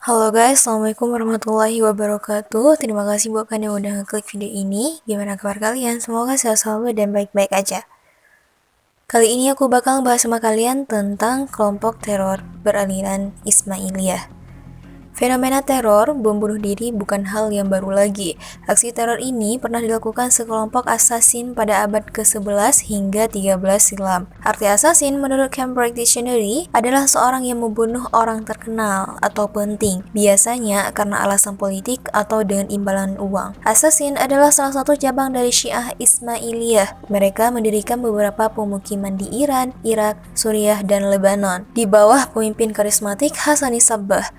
Halo guys, Assalamualaikum warahmatullahi wabarakatuh. Terima kasih buat kalian yang udah ngeklik video ini. Gimana kabar kalian? Semoga sehat selalu dan baik-baik aja. Kali ini aku bakal bahas sama kalian tentang kelompok teror beraliran Ismailiyah. Fenomena teror bom bunuh diri bukan hal yang baru lagi. Aksi teror ini pernah dilakukan sekelompok asasin pada abad ke-11 hingga 13 silam. Arti asasin menurut Cambridge Dictionary adalah seorang yang membunuh orang terkenal atau penting, biasanya karena alasan politik atau dengan imbalan uang. Asasin adalah salah satu cabang dari Syiah Ismailiyah. Mereka mendirikan beberapa pemukiman di Iran, Irak, Suriah, dan Lebanon di bawah pemimpin karismatik Hasani Sabbah.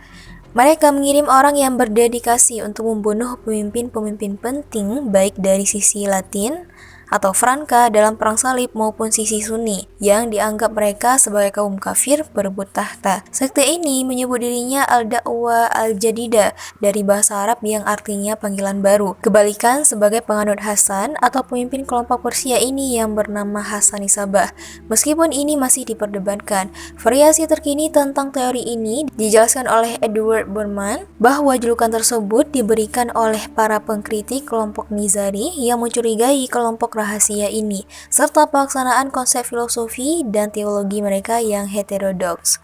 Mereka mengirim orang yang berdedikasi untuk membunuh pemimpin-pemimpin penting baik dari sisi Latin atau Franka dalam perang salib maupun sisi Sunni yang dianggap mereka sebagai kaum kafir perebut tahta. Sekte ini menyebut dirinya Al-Da'wah Al-Jadidah dari bahasa Arab yang artinya panggilan baru. Kebalikan sebagai penganut Hasan atau pemimpin kelompok Persia ini yang bernama Hasani Sabbah. Meskipun ini masih diperdebatkan, variasi terkini tentang teori ini dijelaskan oleh Edward Burman bahwa julukan tersebut diberikan oleh para pengkritik kelompok Nizari yang mencurigai kelompok rahasia ini, serta pelaksanaan konsep filosofi dan teologi mereka yang heterodoks.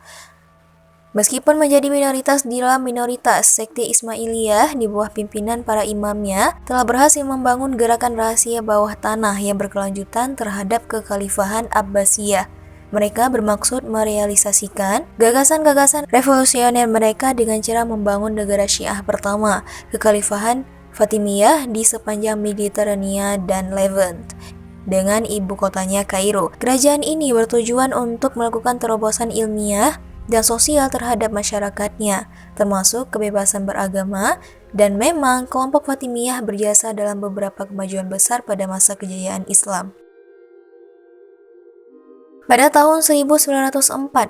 Meskipun menjadi minoritas di dalam minoritas, sekte Ismailiyah di bawah pimpinan para imamnya telah berhasil membangun gerakan rahasia bawah tanah yang berkelanjutan terhadap kekhalifahan Abbasiyah. Mereka bermaksud merealisasikan gagasan-gagasan revolusioner mereka dengan cara membangun negara Syiah pertama, kekhalifahan Fatimiyah di sepanjang Mediterania dan Levant, dengan ibu kotanya Kairo. Kerajaan ini bertujuan untuk melakukan terobosan ilmiah dan sosial terhadap masyarakatnya, termasuk kebebasan beragama, dan memang kelompok Fatimiyah berjasa dalam beberapa kemajuan besar pada masa kejayaan Islam. Pada tahun 1904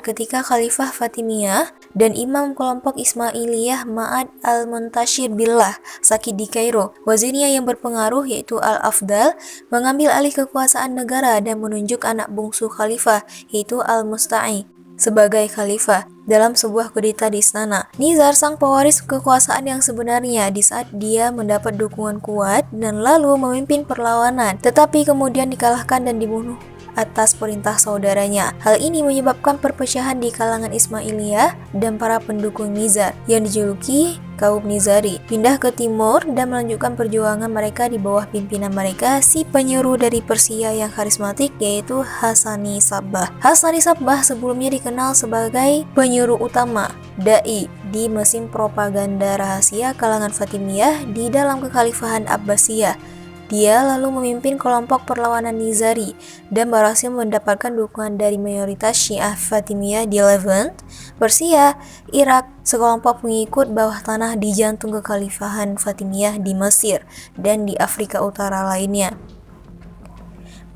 ketika Khalifah Fatimiyah dan imam kelompok Ismailiyah Ma'ad al-Muntashir Billah sakit di Kairo, wazirnya yang berpengaruh yaitu Al-Afdal mengambil alih kekuasaan negara dan menunjuk anak bungsu khalifah yaitu Al-Musta'i sebagai khalifah dalam sebuah kudeta di istana. Nizar sang pewaris kekuasaan yang sebenarnya di saat dia mendapat dukungan kuat dan lalu memimpin perlawanan, tetapi kemudian dikalahkan dan dibunuh atas perintah saudaranya. Hal ini menyebabkan perpecahan di kalangan Ismailiyah dan para pendukung Nizar yang dijuluki kaum Nizari pindah ke timur dan melanjutkan perjuangan mereka di bawah pimpinan mereka si penyuruh dari Persia yang karismatik yaitu Hasani Sabbah. Hasani Sabbah sebelumnya dikenal sebagai penyuruh utama dai di mesin propaganda rahasia kalangan Fatimiyah di dalam kekhalifahan Abbasiyah. Dia lalu memimpin kelompok perlawanan Nizari dan berhasil mendapatkan dukungan dari mayoritas Syiah Fatimiyah di Levant, Persia, Irak, sekelompok pengikut bawah tanah di jantung kekhalifahan Fatimiyah di Mesir, dan di Afrika Utara lainnya.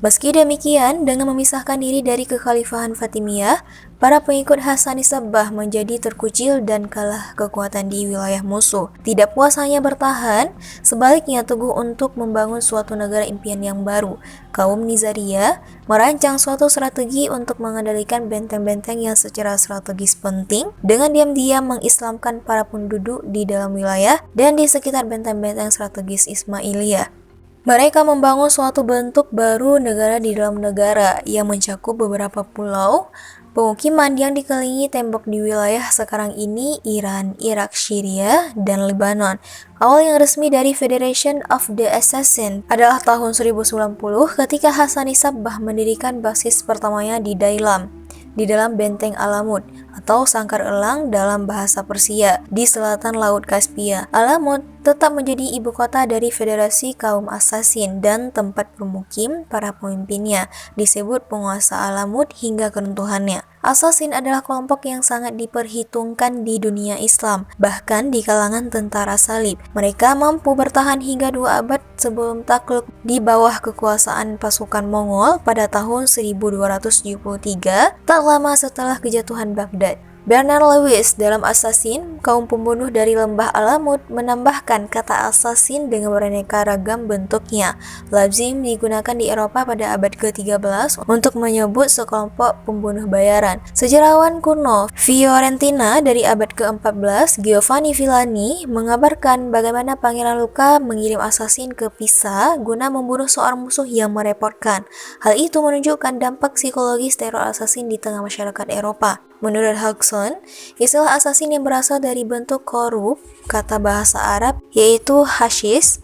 Meski demikian, dengan memisahkan diri dari kekhalifahan Fatimiyah, para pengikut Hasani Sabbah menjadi terkucil dan kalah kekuatan di wilayah musuh. Tidak puas hanya bertahan, sebaliknya teguh untuk membangun suatu negara impian yang baru. Kaum Nizariyah merancang suatu strategi untuk mengendalikan benteng-benteng yang secara strategis penting dengan diam-diam mengislamkan para penduduk di dalam wilayah dan di sekitar benteng-benteng strategis Ismailiyah. Mereka membangun suatu bentuk baru negara di dalam negara yang mencakup beberapa pulau, pemukiman yang dikelilingi tembok di wilayah sekarang ini Iran, Irak, Syria, dan Lebanon. Awal yang resmi dari Federation of the Assassin adalah tahun 1090 ketika Hasani Sabbah mendirikan basis pertamanya di Dailam, di dalam benteng Alamut atau sangkar elang dalam bahasa Persia di selatan Laut Kaspia. Alamut tetap menjadi ibu kota dari Federasi Kaum Asasin dan tempat bermukim para pemimpinnya, disebut penguasa Alamut hingga keruntuhannya. Asasin adalah kelompok yang sangat diperhitungkan di dunia Islam, bahkan di kalangan tentara salib. Mereka mampu bertahan hingga 2 abad sebelum takluk di bawah kekuasaan pasukan Mongol pada tahun 1273, tak lama setelah kejatuhan Baghdad. Bernard Lewis dalam Assassin, kaum pembunuh dari lembah Alamut, menambahkan kata assassin dengan beraneka ragam bentuknya. Lazim digunakan di Eropa pada abad ke-13 untuk menyebut sekelompok pembunuh bayaran. Sejarawan kuno Fiorentina dari abad ke-14, Giovanni Villani, mengabarkan bagaimana Pangeran Luca mengirim assassin ke Pisa guna membunuh seorang musuh yang merepotkan. Hal itu menunjukkan dampak psikologis teror assassin di tengah masyarakat Eropa. Menurut Hodgson, istilah assassin yang berasal dari bentuk korup kata bahasa Arab yaitu hashish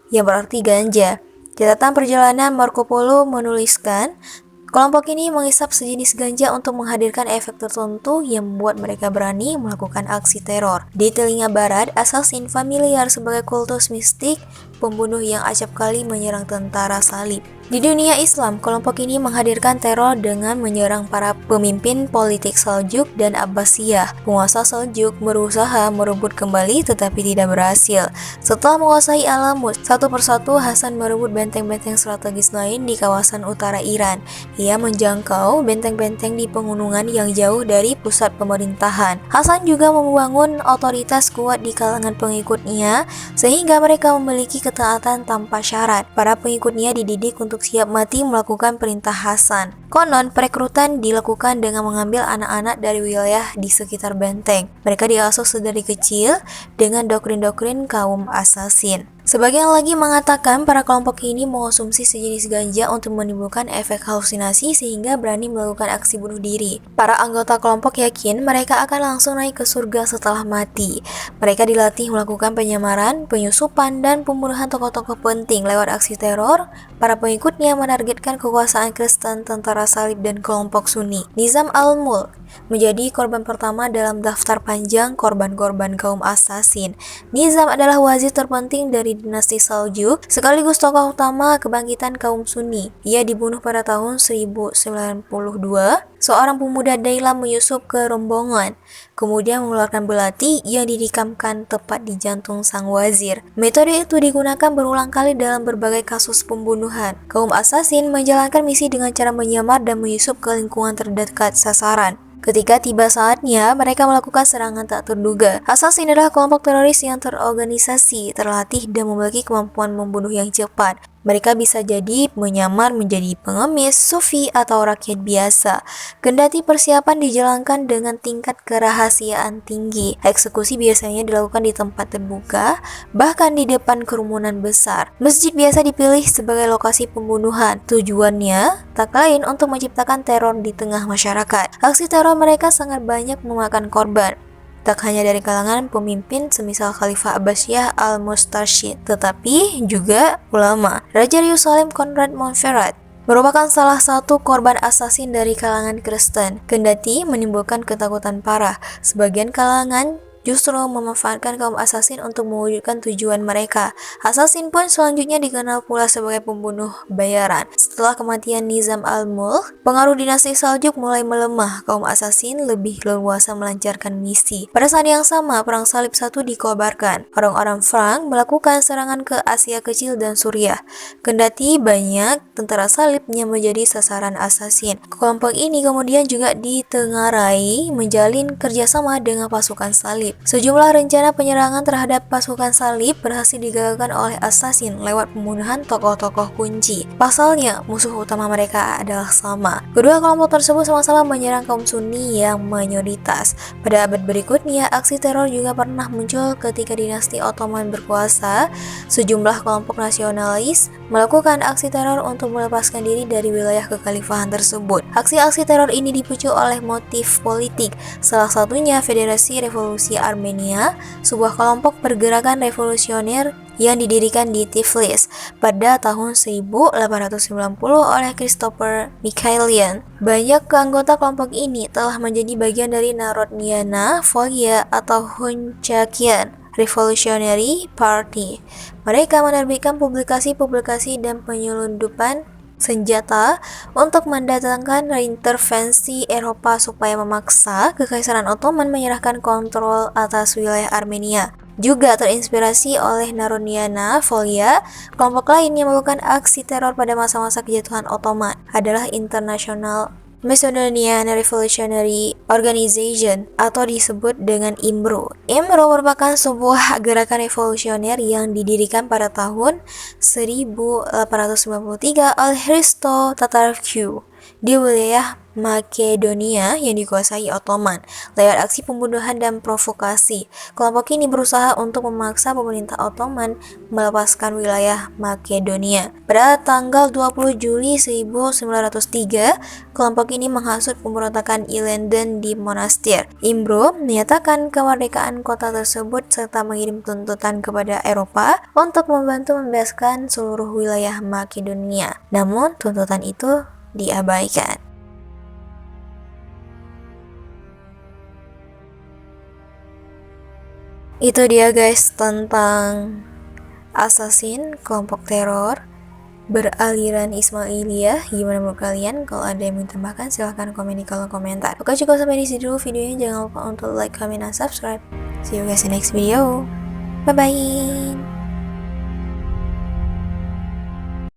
yang berarti ganja. Catatan perjalanan Marco Polo menuliskan, kelompok ini menghisap sejenis ganja untuk menghadirkan efek tertentu yang membuat mereka berani melakukan aksi teror. Di telinga barat, assassin familiar sebagai kultus mistik pembunuh yang acap kali menyerang tentara salib. Di dunia Islam, kelompok ini menghadirkan teror dengan menyerang para pemimpin politik Seljuk dan Abbasiyah. Penguasa Seljuk berusaha merebut kembali tetapi tidak berhasil. Setelah menguasai Alamut, satu persatu Hasan merebut benteng-benteng strategis lain di kawasan utara Iran. Ia menjangkau benteng-benteng di pegunungan yang jauh dari pusat pemerintahan. Hasan juga membangun otoritas kuat di kalangan pengikutnya sehingga mereka memiliki ketaatan tanpa syarat. Para pengikutnya dididik untuk siap mati melakukan perintah Hasan. Konon, perekrutan dilakukan dengan mengambil anak-anak dari wilayah di sekitar benteng. Mereka diasuh sedari kecil dengan doktrin-doktrin kaum assassin. Sebagian lagi mengatakan para kelompok ini mengonsumsi sejenis ganja untuk menimbulkan efek halusinasi sehingga berani melakukan aksi bunuh diri. Para anggota kelompok yakin mereka akan langsung naik ke surga setelah mati. Mereka dilatih melakukan penyamaran, penyusupan, dan pembunuhan tokoh-tokoh penting lewat aksi teror. Para pengikutnya menargetkan kekuasaan Kristen, tentara salib, dan kelompok Sunni. Nizam al-Mulk menjadi korban pertama dalam daftar panjang korban-korban kaum assassin. Nizam adalah wazir terpenting dari dinasti Seljuk, sekaligus tokoh utama kebangkitan kaum Sunni. Ia dibunuh pada tahun 1092. Seorang pemuda Dailam menyusup ke rombongan, kemudian mengeluarkan belati yang didikamkan tepat di jantung sang wazir. Metode itu digunakan berulang kali dalam berbagai kasus pembunuhan. Kaum assassin menjalankan misi dengan cara menyamar dan menyusup ke lingkungan terdekat sasaran. Ketika tiba saatnya, mereka melakukan serangan tak terduga. Assassin adalah kelompok teroris yang terorganisasi, terlatih, dan memiliki kemampuan membunuh yang cepat. Mereka bisa jadi menyamar menjadi pengemis, sufi, atau rakyat biasa. Kendati persiapan dijalankan dengan tingkat kerahasiaan tinggi, eksekusi biasanya dilakukan di tempat terbuka, bahkan di depan kerumunan besar. Masjid biasa dipilih sebagai lokasi pembunuhan. Tujuannya tak lain untuk menciptakan teror di tengah masyarakat. Aksi teror mereka sangat banyak memakan korban. Tak hanya dari kalangan pemimpin semisal Khalifah Abbasiyah al-Mustarsyid, tetapi juga ulama. Raja Yerusalem Konrad Montferrat merupakan salah satu korban assassin dari kalangan Kristen. Kendati menimbulkan ketakutan parah, sebagian kalangan justru memanfaatkan kaum assassin untuk mewujudkan tujuan mereka. Assassin pun selanjutnya dikenal pula sebagai pembunuh bayaran. Setelah kematian Nizam al-Mulk, pengaruh dinasti Seljuk mulai melemah. Kaum assassin lebih leluasa melancarkan misi. Pada saat yang sama, Perang Salib I dikobarkan. Orang-orang Frank melakukan serangan ke Asia Kecil dan Suriah. Kendati banyak tentara salib yang menjadi sasaran assassin, kelompok ini kemudian juga ditengarai menjalin kerjasama dengan pasukan salib. Sejumlah rencana penyerangan terhadap pasukan salib berhasil digagalkan oleh assassin lewat pembunuhan tokoh-tokoh kunci. Pasalnya, musuh utama mereka adalah sama. Kedua kelompok tersebut sama-sama menyerang kaum Sunni yang mayoritas. Pada abad berikutnya, aksi teror juga pernah muncul ketika dinasti Ottoman berkuasa. Sejumlah kelompok nasionalis melakukan aksi teror untuk melepaskan diri dari wilayah kekhalifahan tersebut. Aksi-aksi teror ini dipicu oleh motif politik, salah satunya Federasi Revolusi Armenia, sebuah kelompok pergerakan revolusioner yang didirikan di Tiflis pada tahun 1890 oleh Christopher Mikhailian. Banyak anggota kelompok ini telah menjadi bagian dari Narodnyaya Volya atau Hunchakian Revolutionary Party. Mereka menerbitkan publikasi-publikasi dan penyelundupan senjata untuk mendatangkan reintervensi Eropa supaya memaksa Kekaisaran Ottoman menyerahkan kontrol atas wilayah Armenia. Juga terinspirasi oleh Narodnyaya Volya, kelompok lain yang melakukan aksi teror pada masa-masa kejatuhan Ottoman adalah International Macedonian Revolutionary Organization atau disebut dengan IMRO. IMRO merupakan sebuah gerakan revolusioner yang didirikan pada tahun 1893 oleh Hristo Tatarkiu di wilayah Makedonia yang dikuasai Ottoman. Lewat aksi pembunuhan dan provokasi, kelompok ini berusaha untuk memaksa pemerintah Ottoman melepaskan wilayah Makedonia. Pada tanggal 20 Juli 1903, kelompok ini menghasut pemberontakan Ilenden di Monastir. IMRO menyatakan kemerdekaan kota tersebut serta mengirim tuntutan kepada Eropa untuk membantu membebaskan seluruh wilayah Makedonia. Namun, tuntutan itu diabaikan. Itu dia guys tentang Assassin, kelompok teror beraliran Ismailiyah. Gimana menurut kalian? Kalau ada yang mau ditambahkan silahkan komen di kolom komentar. Oke, cukup sampai di sini dulu videonya. Jangan lupa untuk like, comment, dan subscribe. See you guys in next video. Bye bye.